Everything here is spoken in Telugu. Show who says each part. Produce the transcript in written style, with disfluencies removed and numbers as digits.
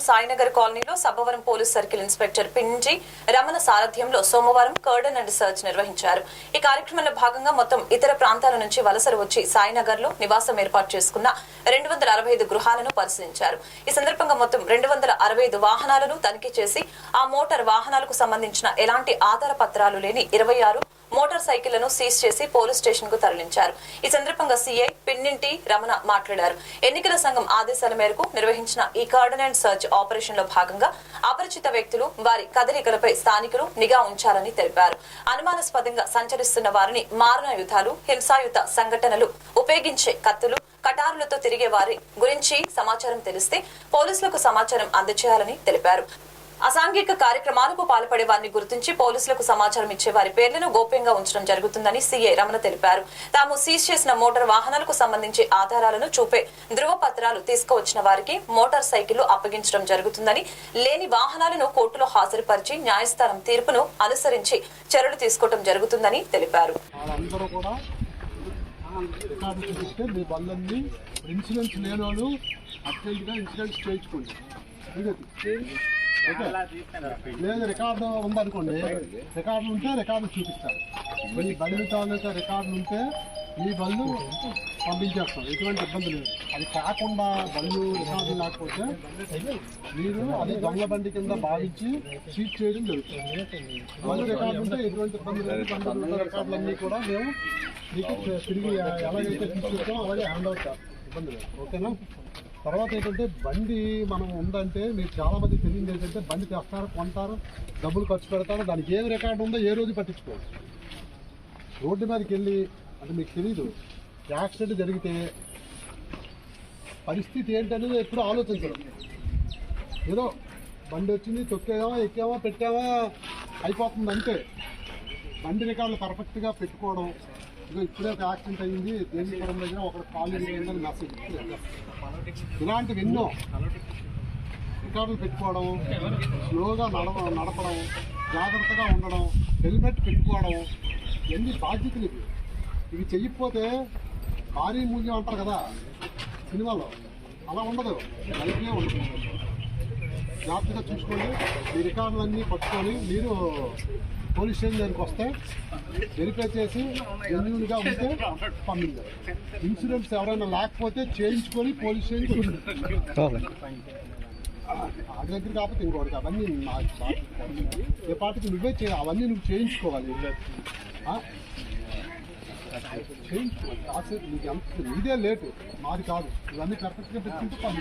Speaker 1: సాయినగర్ కాలనీలో Sabbavaram police circle inspector Pinji Ramana సారథ్యంలో సోమవారం కర్డన్ అండ్ సర్చ్ నిర్వహించారు. ఈ కార్యక్రమంలో భాగంగా మొత్తం ఇతర ప్రాంతాల నుంచి వలసలు వచ్చి సాయినగర్ లో నివాసం ఏర్పాటు చేసుకున్న 265 గృహాలను పరిశీలించారు. ఈ సందర్భంగా మొత్తం 265 వాహనాలను తనిఖీ చేసి ఆ మోటార్ వాహనాలకు సంబంధించిన ఎలాంటి ఆధార పత్రాలు లేని 26 మోటార్ సైకిళ్లను సీజ్ చేసి పోలీస్ స్టేషన్ కు తరలించారు. ఈ సందర్భంగా సీఐ పిన్నింటి రమణ మాట్లాడారు. ఎన్నికల సంఘం ఆదేశాల మేరకు నిర్వహించిన ఈ కార్డన్ అండ్ సర్చ్ ఆపరేషన్ లో భాగంగా అపరిచిత వ్యక్తులు వారి కదలికలపై స్థానికులు నిఘా ఉంచాలని తెలిపారు. అనుమానాస్పదంగా సంచరిస్తున్న వారిని మారణాయుధాలు, హింసాయుత సంఘటనలు ఉపయోగించే కత్తులు, కటారులతో తిరిగే వారి గురించి సమాచారం తెలిస్తే పోలీసులకు సమాచారం అందజేయాలని తెలిపారు. అసాంఘిక కార్యక్రమాలకు పాల్పడే వారిని గుర్తించి పోలీసులకు సమాచారం ఇచ్చే వారి పేర్లను గోప్యంగా ఉంచడం జరుగుతుందని సీఐ రమణ తెలిపారు. తాము సీజ్ చేసిన మోటార్ వాహనాలకు సంబంధించి ఆధారాలను చూపే ధృవపత్రాలు తీసుకువచ్చిన వారికి మోటార్ సైకిల్ అప్పగించడం జరుగుతుందని, లేని వాహనాలను కోర్టులో హాజరుపరిచి న్యాయస్థానం తీర్పును అనుసరించి చర్యలు తీసుకోవడం జరుగుతుందని తెలిపారు.
Speaker 2: లేదు రికార్డు ఉందనుకోండి, రికార్డులు ఉంటే రికార్డు చూపిస్తారు. మీ బండి తాలూకా రికార్డులు ఉంటే మీ బళ్ళు పంపించేస్తాం, ఎటువంటి ఇబ్బంది లేదు. అది కాకుండా బళ్ళు రికార్డులు లేకపోతే మీరు అది దొంగ బండి కింద భావించి సీజ్ చేయడం జరుగుతుంది. బళ్ళు రికార్డు ఉంటే ఎటువంటి ఇబ్బంది లేదు. బండి రికార్డులన్నీ కూడా మేము మీకు తిరిగి ఎలాగైతే తీసుకొచ్చామో అలాగే హ్యాండ్ అవుట్ చేస్తాం, ఇబ్బంది లేదు. ఓకేనా? తర్వాత ఏంటంటే బండి మనం ఉందంటే మీకు చాలా మంది తెలియదు ఏంటంటే బండి తెస్తారు, కొంటారు, డబ్బులు ఖర్చు పెడతారు, దానికి ఏం రికార్డు ఉందో ఏ రోజు పట్టించుకోరు. రోడ్డు మీదకి వెళ్ళి అంటే మీకు తెలీదు, యాక్సిడెంట్ జరిగితే పరిస్థితి ఏంటనేది ఎప్పుడు ఆలోచించరు. ఏదో బండి వచ్చింది, తొక్కేమా, ఎక్కామా, పెట్టామా, అయిపోతుంది అంతే. బండి రికార్డులు పర్ఫెక్ట్గా పెట్టుకోవడం. ఇదో ఇప్పుడే ఒక యాక్సిడెంట్ అయ్యింది దేవీపురం దగ్గర, ఒకటి కాలు అయిందని మెసేజ్. ఇలాంటివి ఎన్నో రికార్డులు పెట్టుకోవడం, స్లోగా నడపడం, జాగ్రత్తగా ఉండడం, హెల్మెట్ పెట్టుకోవడం, ఎన్ని బాధ్యతలు ఇవి చెయ్యకపోతే భారీ మూల్యం అంటారు కదా సినిమాలో, అలా ఉండదు, లైఫ్లే ఉండదు. జాగ్రత్తగా చూసుకోండి. ఈ రికార్డులన్నీ పట్టుకొని మీరు పోలీస్ స్టేషన్ దగ్గరికి వస్తే వెరిఫై చేసి జెన్యూన్గా ఉంటే పంపించారు. ఇన్సూరెన్స్ ఎవరైనా లేకపోతే చేయించుకొని పోలీస్ స్టేషన్కి అది దగ్గర కాకపోతే ఇంకోటి. అవన్నీ ఏ పార్టీకి నువ్వే చేయాలి, అవన్నీ నువ్వు చేయించుకోవాలి. చేయించుకోవాలి. నీకు ఎంత నీదే లేటు, మాది కాదు. ఇవన్నీ కరెక్ట్గా పెట్టుకుంటే పంపించారు.